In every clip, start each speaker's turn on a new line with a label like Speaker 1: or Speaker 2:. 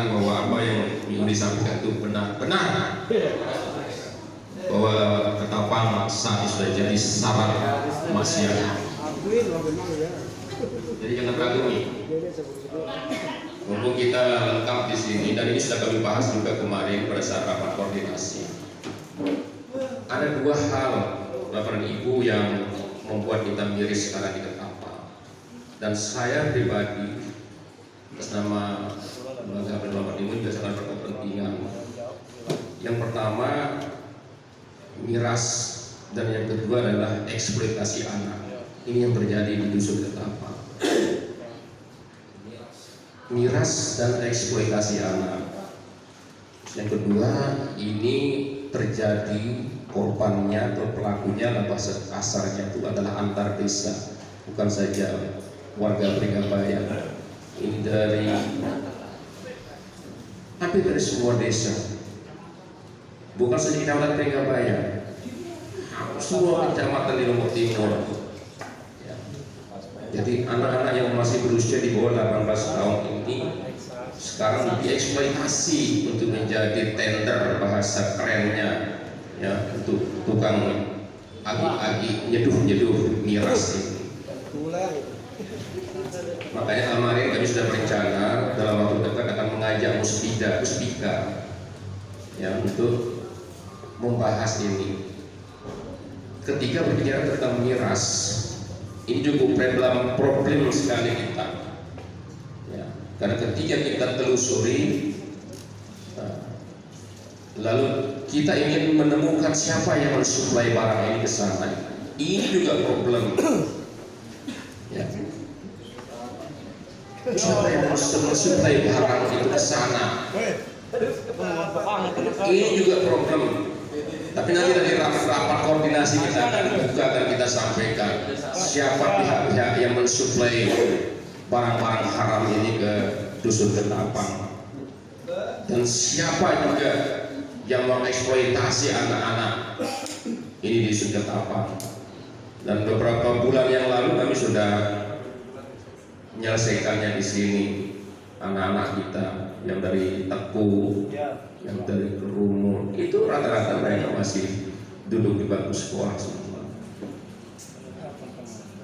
Speaker 1: mengatakan bahwa apa yang disampaikan itu benar bahwa Ketapang saat ini sudah jadi syarat masyarakat. Jadi jangan kagumi. Mumpung kita lengkap di sini, dan ini sudah kami bahas juga kemarin pada saat rapat koordinasi. Ada dua hal, Bapak dan Ibu, yang membuat kita miris sekarang di Ketapang. Dan saya pribadi atas nama lembaga pendapat ini juga sangat berkepentingan. Yang pertama, miras, dan yang kedua adalah eksploitasi anak. Ini yang terjadi di dusun Ketapang. Miras dan eksploitasi anak. Yang kedua, ini terjadi korbannya atau pelakunya dalam bahasa kasarnya itu adalah antar desa, bukan saja warga Pringabaya. Ini dari hampir dari semua desa, bukan saja kecamatan Pringabaya, semua kecamatan di Lombok Timur. Jadi anak-anak yang masih berusia di bawah 18 tahun ini sekarang dieksploitasi untuk menjadi tender, bahasa kerennya ya, untuk tukang agi-agi nyeduh miras ini. Makanya kemarin kami sudah berencana dalam waktu dekat akan mengajak Muspika ya untuk membahas ini. Ketika berbicara tentang miras, ini cukup problem sekali kita ya, karena ketika kita telusuri lalu kita ingin menemukan siapa yang mensuplai barang ini ke sana, ini juga problem ya. Siapa yang mensuplai barang itu ke sana, ini juga problem. Tapi nanti dari rapat koordinasi kita akan buka dan kita sampaikan siapa pihak-pihak yang mensuplai barang-barang haram ini ke dusun Ketapang, dan siapa juga yang mengeksploitasi anak-anak ini di dusun Ketapang. Dan beberapa bulan yang lalu kami sudah menyelesaikannya di sini. Anak-anak kita yang dari Teku, yang dari Kerumun, itu rata-rata mereka masih duduk di bangku sekolah semua.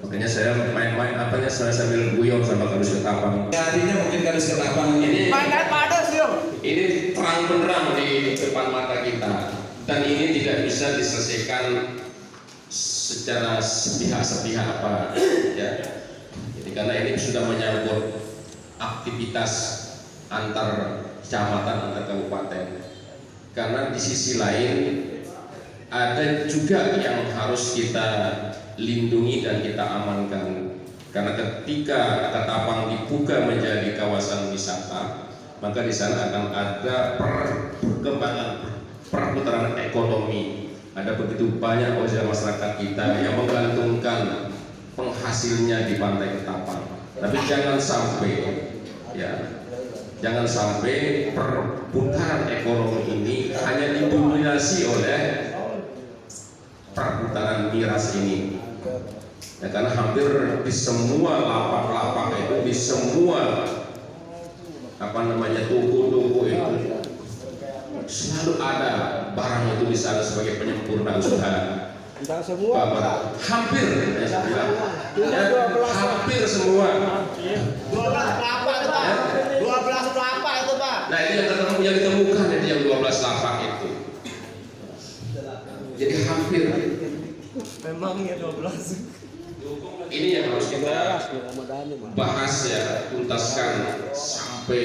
Speaker 1: Makanya saya main-main saya sambil guyon sama Kadus Ketapang. Artinya mungkin Kadus Ketapang ini terang benderang di depan mata kita, dan ini tidak bisa diselesaikan secara sepihak apa ya. Jadi karena ini sudah menyangkut aktivitas antar kecamatan, antar kabupaten. Karena di sisi lain ada juga yang harus kita lindungi dan kita amankan. Karena ketika Ketapang dibuka menjadi kawasan wisata, maka di sana akan ada perkembangan perputaran ekonomi. Ada begitu banyak warga masyarakat kita yang menggantungkan penghasilnya di pantai Ketapang. Tapi jangan sampai perputaran ekonomi ini hanya didominasi oleh perputaran miras ini ya, karena hampir di semua lapak-lapak itu, di semua toko-toko itu selalu ada barang itu di sana sebagai penyempurna usaha. Hampir semua.
Speaker 2: 12 lapak itu, Pak.
Speaker 1: Nah, ini yang ditemukan itu yang 12 lapak itu. Jadi hampir.
Speaker 2: Memangnya 12.
Speaker 1: Ini yang harus kita bahas ya, tuntaskan sampai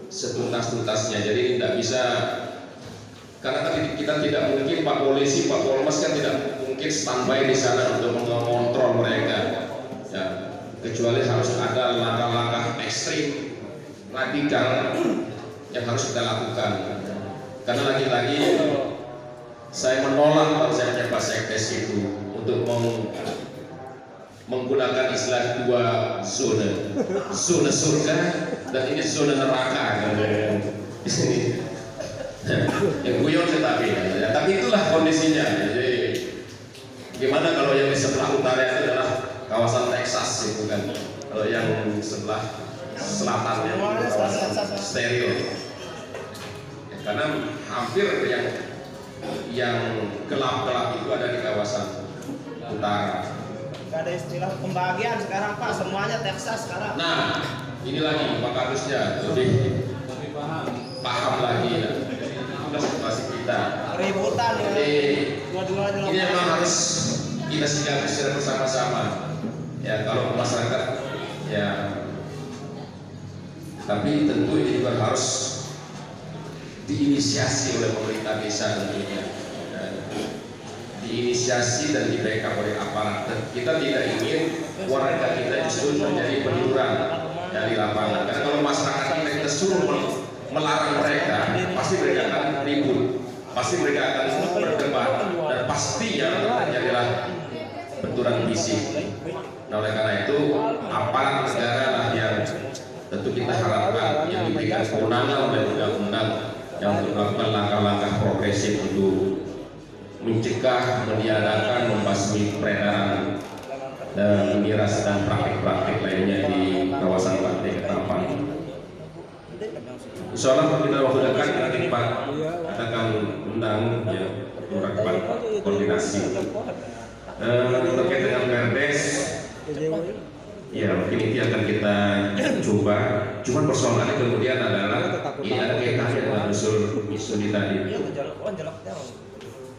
Speaker 1: setuntas-tuntasnya. Jadi tidak bisa, karena tadi kita tidak mungkin Pak Polisi, Pak Polmas kan tidak mungkin standby di sana untuk mengontrol mereka ya, kecuali harus ada langkah-langkah ekstrim radikal yang harus kita lakukan. Karena lagi-lagi saya menolak konsepnya Pak Sekdes itu untuk menggunakan istilah dua zona surga dan ini zona neraka. Yang guyon tetapi ya, tapi itulah kondisinya. Jadi gimana kalau yang di sebelah utara itu adalah kawasan Texas itu kan, kalau yang sebelah selatan yang
Speaker 2: Semuanya
Speaker 1: kawasan
Speaker 2: selatan.
Speaker 1: steril. Ya, karena hampir yang gelap-gelap itu ada di kawasan utara.
Speaker 2: Gak ada istilah pembagian sekarang Pak, semuanya Texas sekarang.
Speaker 1: Nah, ini lagi Pak Kadusnya lebih paham lagi ya, situasi kita.
Speaker 2: Keributan ya.
Speaker 1: Jadi
Speaker 2: Dua-duanya
Speaker 1: ini memang harus kita sikapi secara bersama-sama. Ya kalau masyarakat ya, tapi tentu ini juga harus diinisiasi oleh pemerintah desa tentunya. Dan diinisiasi dan di backup oleh aparat. Kita tidak ingin warga kita justru menjadi penyuruhan dari lapangan. Karena kalau masyarakat kita suruh melarang mereka, pasti mereka akan ribut, pasti mereka akan berdebat, dan pasti yang terjadilah benturan fisik. Nah oleh karena itu aparat negara lah yang tentu kita harapkan yang diberikan kewenangan oleh undang-undang yang untuk melakukan langkah-langkah progresif untuk mencegah, meniadakan, membasmi peredaran dan miras dan praktik-praktik lainnya di kawasan Pantai Ketapang. Insya Allah kita waktu dekat nanti Pak akan undang ya melakukan koordinasi terkait dengan Perdes. Ya mungkin itu akan kita coba. Cuman persoalannya kemudian adalah ini ada kaitannya dengan usul Misuni tadi.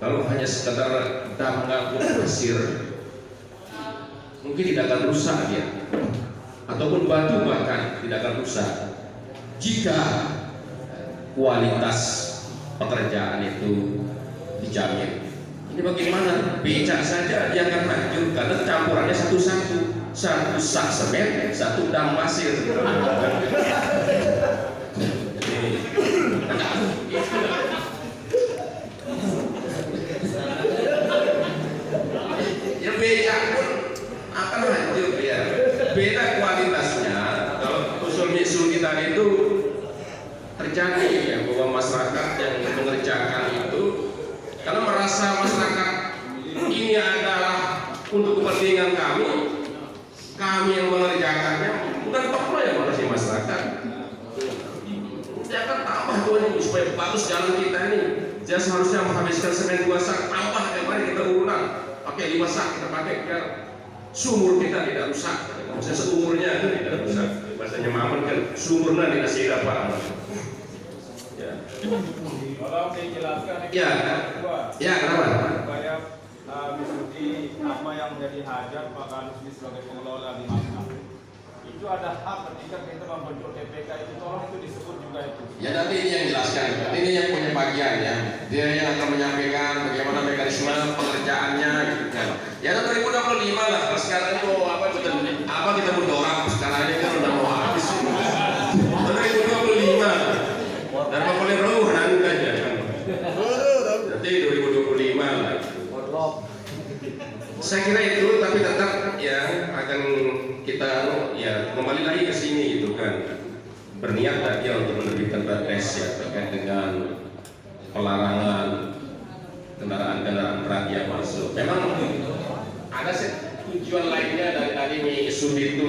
Speaker 1: Kalau hanya sekedar dam ngangkut pasir, mungkin tidak akan rusak dia, ataupun batu bahkan tidak akan rusak. Jika kualitas pekerjaan itu dijamin, ini bagaimana? Becak saja dia akan hancur karena campurannya satu-satu. Satu sak semen, satu dam pasir. Ya becak pun akan hancur ya. Beda kualitasnya. Kalau usul Misuni tadi itu terjadi ya bahwa masyarakat yang mengerjakan itu karena merasa masyarakat ini adalah untuk kepentingan kami yang mengerjakannya, bukan tokro yang mengerjakan masyarakat. Dia akan tambah tuh ini supaya bagus jalan kita ini. Dia seharusnya menghabiskan semen 2 sak, tambah kemarin kita ulang, pakai 5 sak kita pakai biar sumur kita tidak rusak. Maksudnya seumurnya itu tidak rusak. Bahasanya Maman kan sumurnya tidak sirap Pak. Ya.
Speaker 3: Kalau dijelaskan
Speaker 1: Ya, ya kenapa?
Speaker 3: supaya Misudi apa yang menjadi hajat Pak Kadus sebagai pengelola di Masna itu ada hak ketika kita membentuk TPK itu, tolong itu disebut juga itu.
Speaker 1: Ya nanti ini yang jelaskan, ini yang punya bagian ya. Dia yang akan menyampaikan bagaimana mekanisme pengerjaannya gitu kan. Ya 2025 lah, kalau sekarang ini mau apa kita mau dorang sekarang ini kan udah mau habis. 2025 dan boleh roh nanti aja. Nanti 2025 lah. Saya kira itu, tapi tetap ya akan kita ya kembali lagi ke sini gitu kan, berniat tadi untuk menerbitkan perdes ya terkait dengan pelarangan kendaraan-kendaraan berat yang masuk. Memang ada tujuan lainnya dari tadi isu itu.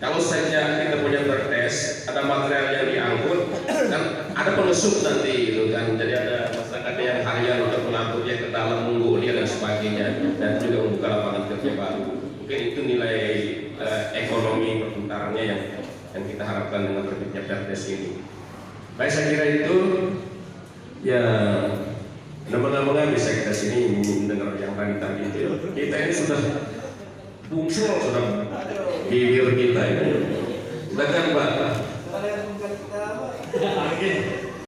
Speaker 1: Kalau saja kita punya perdes, ada material yang diangkut, kan ada pengesup nanti gitu kan. Jadi ada masyarakat yang harian untuk mengangkutnya ke dalam, menunggu dia dan sebagainya, dan juga membuka lapangan kerja baru. Mungkin itu nilai ekonomi perputarannya yang kita harapkan dengan terbitnya perdes ini. Baik, saya kira itu ya nama-nama bisa kita sini mendengar yang tadi itu. Kita ini sudah bungsu, sudah bibir kita ini